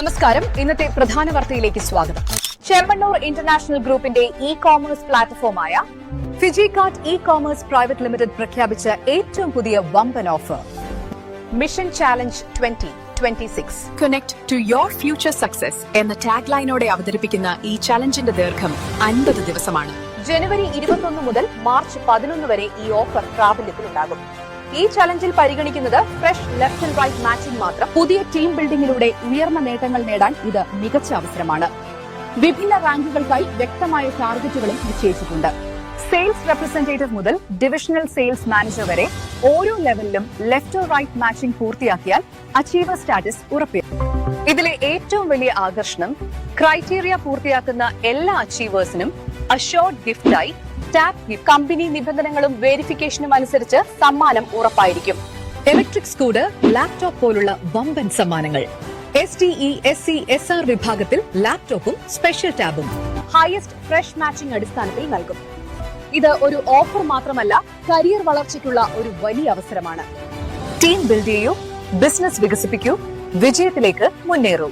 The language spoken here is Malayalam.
നമസ്കാരം. ഇന്നത്തെ പ്രധാന വാർത്തയിലേക്ക് സ്വാഗതം. ചെമ്മണ്ണൂർ ഇന്റർനാഷണൽ ഗ്രൂപ്പിന്റെ ഇ-കോമേഴ്സ് പ്ലാറ്റ്ഫോമായ ഫിജികാർട്ട് ഇ-കോമേഴ്സ് പ്രൈവറ്റ് ലിമിറ്റഡ് പ്രഖ്യാപിച്ച ഏറ്റവും പുതിയ വമ്പൻ offer mission challenge 2026 connect to your future success എന്ന ടാഗ് ലൈനോടെ അവതരിപ്പിക്കുന്ന ഈ ചലഞ്ചിന്റെ ദൈർഘ്യം 50 ദിവസമാണ്. ജനുവരി 21 മുതൽ മാർച്ച് 11 വരെ ഈ ഓഫർ പ്രാബല്യത്തിലുണ്ടാകും. ഈ ചലഞ്ചിൽ പരിഗണിക്കുന്നത് fresh left and right matching മാത്രം. പുതിയ ടീം ബിൽഡിംഗിലൂടെ ഉയർന്ന നേട്ടങ്ങൾ നേടാൻ ഇത് മികച്ച അവസരമാണ്. വിഭിന്ന റാങ്കുകൾക്കായി വ്യക്തമായ ടാർഗറ്റുകളും നിശ്ചയിച്ചിട്ടുണ്ട്. സെയിൽസ് റെപ്രസെന്റേറ്റീവ് മുതൽ ഡിവിഷണൽ സെയിൽസ് മാനേജർ വരെ ഓരോ ലെവലിലും ലെഫ്റ്റ് ഓർ റൈറ്റ് മാച്ചിംഗ് പൂർത്തിയാക്കിയാൽ അച്ചീവർ സ്റ്റാറ്റസ് ഉറപ്പാക്കും. ഇതിലെ ഏറ്റവും വലിയ ആകർഷണം ക്രൈറ്റീരിയ പൂർത്തിയാക്കുന്ന എല്ലാ അച്ചീവേഴ്സിനും അഷ്യോർഡ് ഗിഫ്റ്റായി ടാപ്പ് ഗിഫ്റ്റ്. കമ്പനി നിബന്ധനകളും വെരിഫിക്കേഷനും അനുസരിച്ച് സമ്മാനം ഉറപ്പായിരിക്കും. ഇലക്ട്രിക് സ്കൂട്ടർ, ലാപ്ടോപ്പ് പോലുള്ള വമ്പൻ സമ്മാനങ്ങൾ. STE, SC, SR വിഭാഗത്തിൽ ലാപ്ടോപ്പും സ്പെഷ്യൽ ടാബും ഹയസ്റ്റ് ഫ്രഷ് മാച്ചിംഗ് അടിസ്ഥാനത്തിൽ നൽകും. ഇത് ഒരു ഓഫർ മാത്രമല്ല, കരിയർ വളർച്ചയ്ക്കുള്ള ഒരു വലിയ അവസരമാണ്. ടീം ബിൽഡ് ചെയ്യൂ, ബിസിനസ് വികസിപ്പിക്കൂ, വിജയത്തിലേക്ക് മുന്നേറൂ.